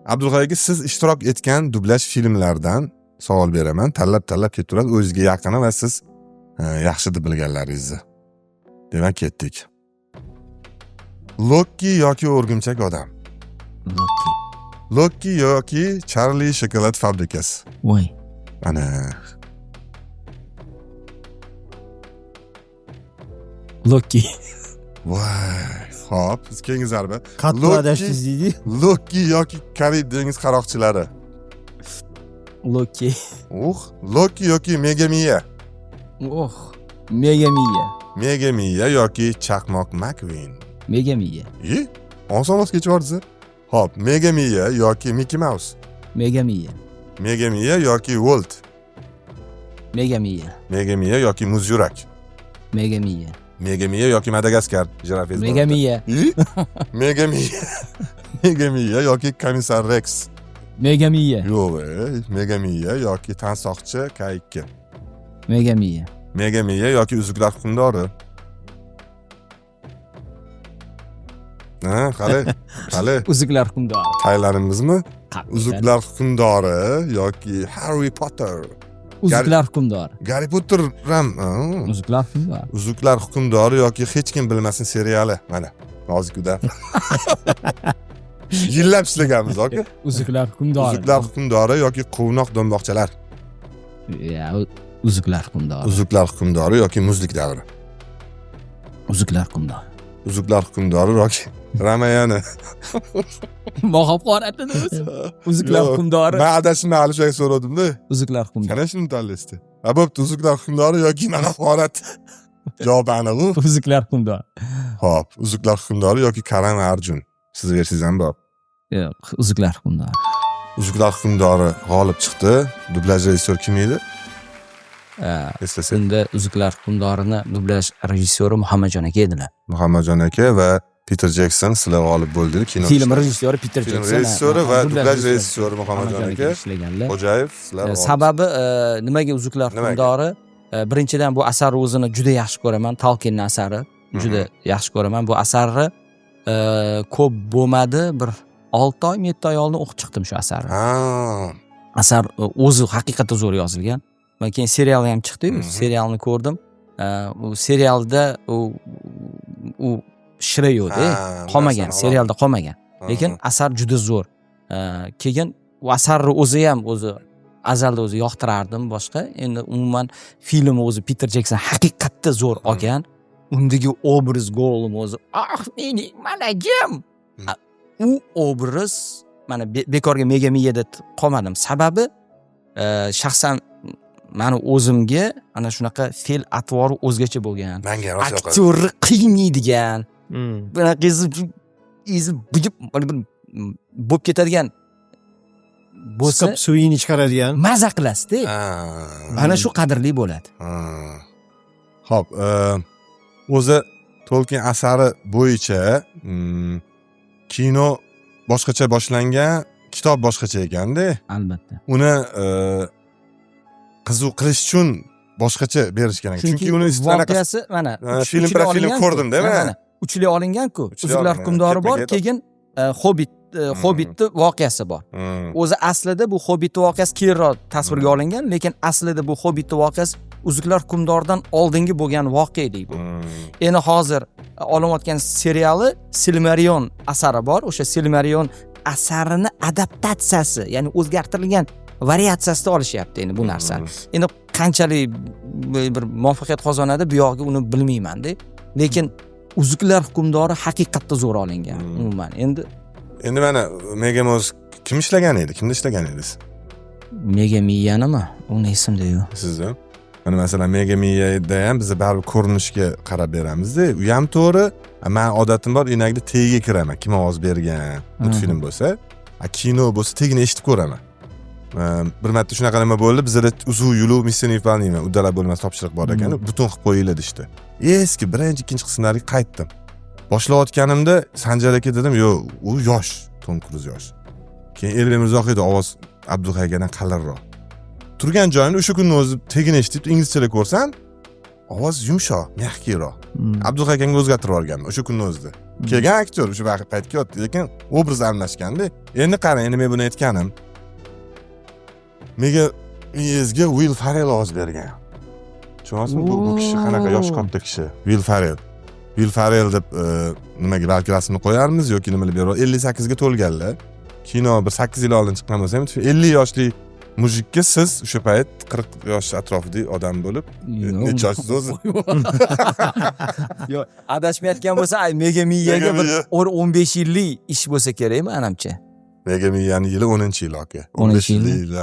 Abdulhay aka, siz ishtirok etgan dublyaj filmlardan savol beraman. Tanlab ketib turadi, o'zingizga yaqini va siz yaxshi deb bilganlaringizni. Demak, ketdik. Loki yoki o'rgimchak odam. Loki yoki Charlie shokolad fabrikasi. Voy. Ana. Loki. Voy. Xo'p, biz keyingi zarba. Qattiq adashdingiz deydi. Loki yoki Karib dengiz qaroqchilari. Loki. Loki yoki Megamiya. Megamiya. Megamiya yoki Chaqmoq McQueen. Megamiya. Oson voz kechib yordingiz. Xo'p, Megamiya yoki Mickey Mouse. Megamiya. Megamiya yoki Walt. Megamiya. Megamiya yoki Muzyurak. Megamiya. Megamiya yoki Madagaskar jirafasi. Megamiya. Megamiya. Megamiya yoki Komissar Rex. Megamiya. Yo'q, Megamiya yoki Tansoqchi K2. Megamiya. Megamiya yoki Uzuklar hukmdori. Qani? Uzuklar hukmdori. Taylarimizmi? Uzuklar hukmdori yoki Harry Potter. Uzuklar hukmdori. Harry Potter ham. Uzuklar hukmdori. Uzuklar hukmdori yoki hech kim bilmasin seriali. Mana, nozikuda. Yillab ishlaganmiz aka. Uzuklar hukmdori. Uzuklar hukmdori yoki Quvnoq do'mboqchalar. Uzuklar hukmdori. Uzuklar hukmdori yoki Muzlik davri. Uzuklar hukmdori. Uzuklar hukmdori yoki Ramayana. Mohab qoratini o'zi. Uzuklar hukmdori. Men adashmay Alisherga so'radim-da. Uzuklar hukmdori. Qana shuni tanlasdi. Bo'pti, Uzuklar hukmdori yoki Mohab qorat. Javob aniq-ku. Uzuklar hukmdori. Xo'p, Uzuklar hukmdori yoki Karan Arjun. Siz versiz ham bor. Yo'q, Uzuklar hukmdori. Uzuklar hukmdori g'olib chiqdi. Dublyaj rejissyor kim edi? Eslasak. Unda Uzuklar hukmdorini dublyaj rejissyori Muhammadjon aka edilar. Muhammadjon aka va Peter Jackson sizlar g'olib bo'ldinglar. Film rejissyori Peter Film Jackson. rejissyori va dublyaj rejissyori Muhammadjon aka ishlaganlar. Xo'jayev sizlar. Sababi nimaga Uzuklar hukmdori? Birinchidan bu asar o'zini juda yaxshi ko'raman. Tolkienning asari. Juda yaxshi ko'raman. Bu asarni ko'p bo'lmadi, bir 6 oy, 7 oy oldin o'qib chiqdim shu asarni. Asar o'zi haqiqatda zo'r yozilgan. Men keyin seriali ham chiqdi-yu, serialni ko'rdim. U serialda u shira yo'qdi, qolmagan, serialda qolmagan. Lekin asar juda zo'r. Keyin u asarni o'zi ham azalda o'zi yoqtirardim boshqa. Endi umuman filmni o'zi Peter Jackson haqiqatda zo'r olgan. Undagi obraz Gollum o'zi, mening malagim. U obraz mana bekorga Megamiyada qolmadim. Sababi shaxsan meni o'zimga ana shunaqa fe'l atvori o'zgacha bo'lgan. Menga rosa yoqadi. Aktyorni qiynaydigan. Bunaqa ezib bujib bo'lib ketadigan bo'lsa, suvini chiqaradigan. maza qilasizda. Mana shu qadrli bo'ladi. Xo'p, o'zi Tolkien asari bo'yicha kino boshqacha boshlangan, kitob boshqacha ekanda. Albatta. Uni qiziq qilish uchun boshqacha berishgan ekan. Chunki uni voqeasi mana film ko'rdim-da men. Uchli olingan-ku. Uzuklar hukmdori bor, keyin Hobbitni voqeasi bor. O'zi aslida bu Hobbitni voqeasi keyinroq tasvirga olingan, lekin aslida bu Hobbitni voqeasi Uzuklar hukmdoridan oldingi bo'lgan voqea deydi bu. Endi hozir olinayotgan seriali Silmarillion asari bor. O'sha Silmarillion asarini adaptatsiyasi, ya'ni o'zgartirilgan variatsiyasida olishyapti endi bu narsani. Endi qanchalik bir muvaffaqiyat qozonadi, bu yog'iga uni bilmayman-da. Lekin Uzuklar hukmdori haqiqatda zo'r olingan umuman. Endi mana Megamos kim ishlagan edi? Kimda ishlagan edingiz? Megamiyanimi? Uni esimda yo'q. Sizmi? Mana masalan Megamiyada ham biz baribir ko'rinishga qarab beramiz-da. U ham to'g'ri. Men odatim bor, inakda tegiga kiraman. Kim ovoz bergan multfilm bo'lsa, kino bo'lsa tegini eshitib ko'raman. Bir marta shunaqa nima bo'ldi, bizda uzuv yulu Mission Impossible uddalab bo'lmas topshiriq bor ekan, butun qilib qo'yiladi ishda. Eski birinchi, ikkinchi qismlariga qaytdim. Boshlayotganimda Sanjar aka dedim, yo'q, u yosh, Tom Cruise yosh. Keyin Elbek Mirzohiyevning ovoz Abdulhaygadan qalinroq. Turgan joyimda o'sha kunni o'zi tegini eshitib, inglizchada ko'rsam, ovoz yumshoq, mehkiyroq. Abdulhaykanga o'zgartirib yuborganman o'sha kunni o'zida. kelgan aktyor o'sha vaqt paytga o'tdi, lekin obraz almashganda. Endi qarang, endi men buni aytganim. Menga miyangizga Will Ferrell ovoz bergan. Tushunasizmi? Bu kishi qanaqa yosh katta kishi? Will Ferrell. Will Ferrell deb nimaga balki rasmini qo'yarmiz yoki nima deb 58 ga to'lganlar. Kino bir 8 yil oldin chiqqan bo'lsa ham 50 yoshli mujikka siz o'sha payt 40 yosh atrofida odam bo'lib, necha yoshsiz o'zi? Yo'q, adashmayotgan bo'lsa, Mega Miyaga bir 15 yillik ish bo'lsa kerakmi, anamcha? Mega Miyani yili 10-yil aka. 10 yil. yil.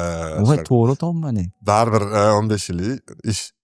Voy, to'g'ri topmani. Baribir 15 yillik ish.